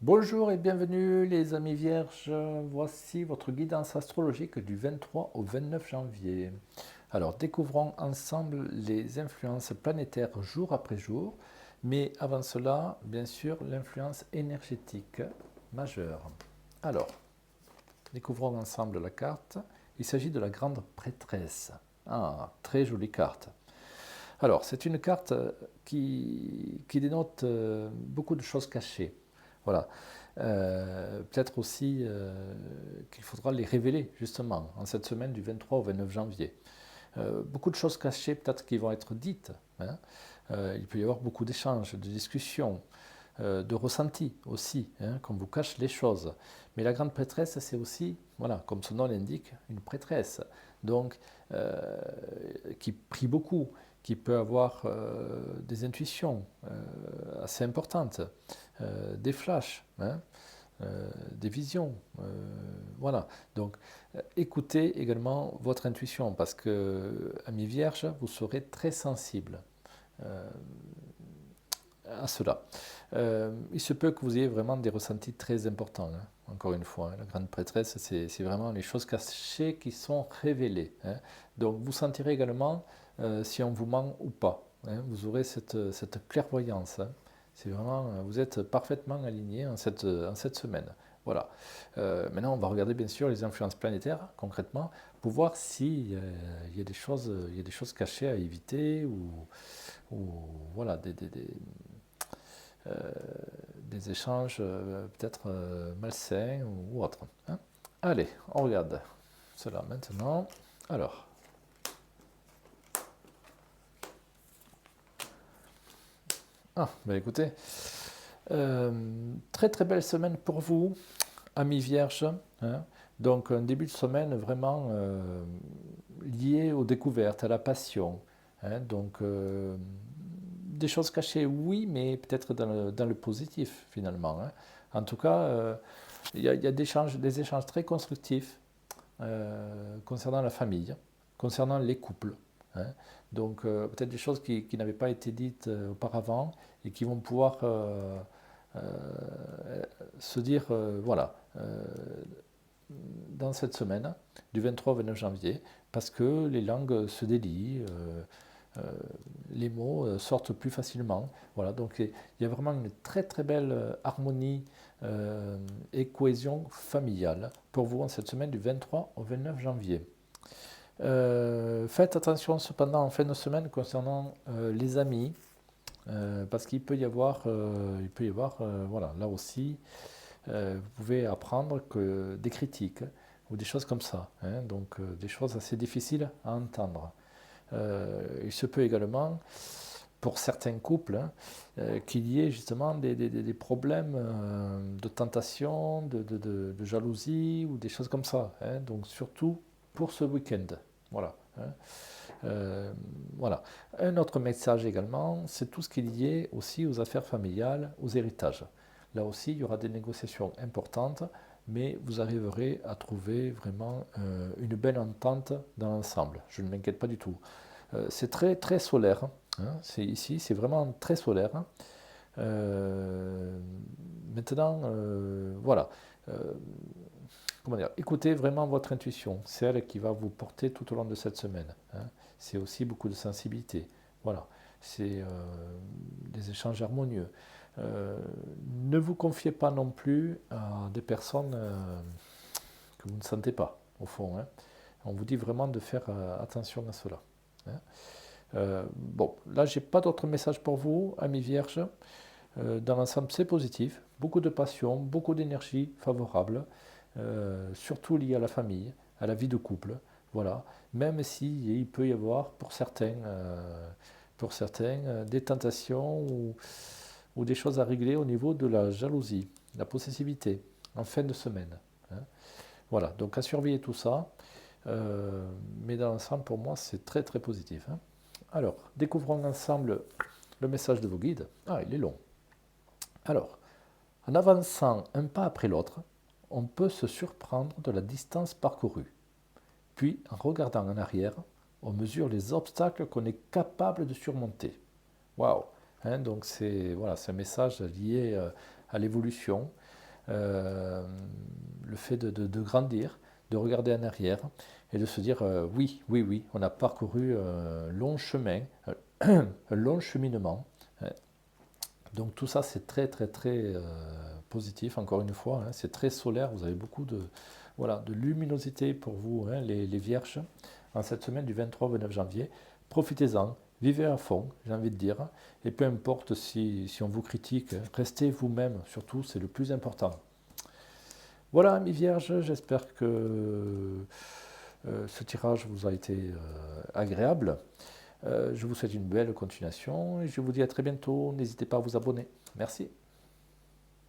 Bonjour et bienvenue les amis vierges, voici votre guidance astrologique du 23 au 29 janvier. Alors découvrons ensemble les influences planétaires jour après jour, mais avant cela, bien sûr, l'influence énergétique majeure. Alors, découvrons ensemble la carte. Il s'agit de la grande prêtresse. Ah, très jolie carte. Alors, c'est une carte qui dénote beaucoup de choses cachées. Voilà. Peut-être aussi qu'il faudra les révéler justement en cette semaine du 23 au 29 janvier. Beaucoup de choses cachées peut-être qui vont être dites, hein. Il peut y avoir beaucoup d'échanges, de discussions, de ressentis aussi, hein, qu'on vous cache les choses. Mais la grande prêtresse, c'est aussi, voilà, comme son nom l'indique, une prêtresse. Donc, qui prie beaucoup, qui peut avoir des intuitions assez importantes, des flashs, hein, des visions. Voilà. Donc, écoutez également votre intuition parce que, amis vierges, vous serez très sensible à cela. Il se peut que vous ayez vraiment des ressentis très importants, hein. Encore une fois, hein, la grande prêtresse, c'est vraiment les choses cachées qui sont révélées, hein. Donc vous sentirez également si on vous ment ou pas, hein. Vous aurez cette clairvoyance, hein. C'est vraiment, vous êtes parfaitement aligné en cette semaine. Voilà. Maintenant, on va regarder bien sûr les influences planétaires concrètement pour voir s'il y a des choses cachées à éviter ou voilà, euh, des échanges peut-être malsains ou autres, hein. Allez, on regarde cela maintenant. Alors, ben écoutez, très très belle semaine pour vous, amis vierges, hein. Donc un début de semaine vraiment lié aux découvertes, à la passion, hein. Donc des choses cachées, oui, mais peut-être dans le positif finalement, hein. En tout cas, il y a des échanges très constructifs concernant la famille, concernant les couples, hein. Donc peut-être des choses qui n'avaient pas été dites auparavant et qui vont pouvoir se dire, voilà, dans cette semaine, du 23 au 29 janvier, parce que les langues se délient, euh, les mots sortent plus facilement. Voilà, donc il y a vraiment une très très belle harmonie et cohésion familiale pour vous en cette semaine du 23 au 29 janvier. Faites attention cependant en fin de semaine concernant les amis, parce qu'il peut y avoir, voilà, là aussi, vous pouvez apprendre que des critiques ou des choses comme ça, hein, donc des choses assez difficiles à entendre. Il se peut également, pour certains couples, hein, qu'il y ait justement des problèmes de tentation, de jalousie ou des choses comme ça, hein, donc surtout pour ce week-end. Voilà, hein. Euh, voilà. Un autre message également, c'est tout ce qui est lié aussi aux affaires familiales, aux héritages. Là aussi, il y aura des négociations importantes, mais vous arriverez à trouver vraiment une belle entente dans l'ensemble. Je ne m'inquiète pas du tout. C'est très très solaire, hein. C'est ici, c'est vraiment très solaire, hein. Euh, Maintenant, voilà. Euh, Comment dire, écoutez vraiment votre intuition, c'est elle qui va vous porter tout au long de cette semaine, hein. C'est aussi beaucoup de sensibilité. Voilà, c'est des échanges harmonieux. Euh, Ne vous confiez pas non plus à des personnes que vous ne sentez pas, au fond, hein. On vous dit vraiment de faire attention à cela, hein. Bon, là, j'ai pas d'autres messages pour vous, amis vierges. Dans l'ensemble, c'est positif. Beaucoup de passion, beaucoup d'énergie favorable, surtout liée à la famille, à la vie de couple. Voilà. Même s'il peut y avoir pour certains des tentations ou des choses à régler au niveau de la jalousie, la possessivité, en fin de semaine, hein. Voilà. Donc à surveiller tout ça. Mais dans l'ensemble, pour moi, c'est très très positif, hein. Alors, découvrons ensemble le message de vos guides. Ah, il est long. Alors, en avançant un pas après l'autre, on peut se surprendre de la distance parcourue. Puis, en regardant en arrière, on mesure les obstacles qu'on est capable de surmonter. Waouh, hein, donc c'est voilà, un message lié à l'évolution. le fait de grandir, de regarder en arrière et de se dire oui, oui, oui, on a parcouru un long chemin, un long cheminement. Donc tout ça, c'est très, très, très positif, encore une fois. Hein, c'est très solaire, vous avez beaucoup voilà, de luminosité pour vous, hein, les vierges, en cette semaine du 23 au 29 janvier. Profitez-en, vivez à fond, j'ai envie de dire. Et peu importe si on vous critique, restez vous-même, surtout, c'est le plus important. Voilà, mes vierges, j'espère que ce tirage vous a été agréable. Je vous souhaite une belle continuation et je vous dis à très bientôt. N'hésitez pas à vous abonner. Merci.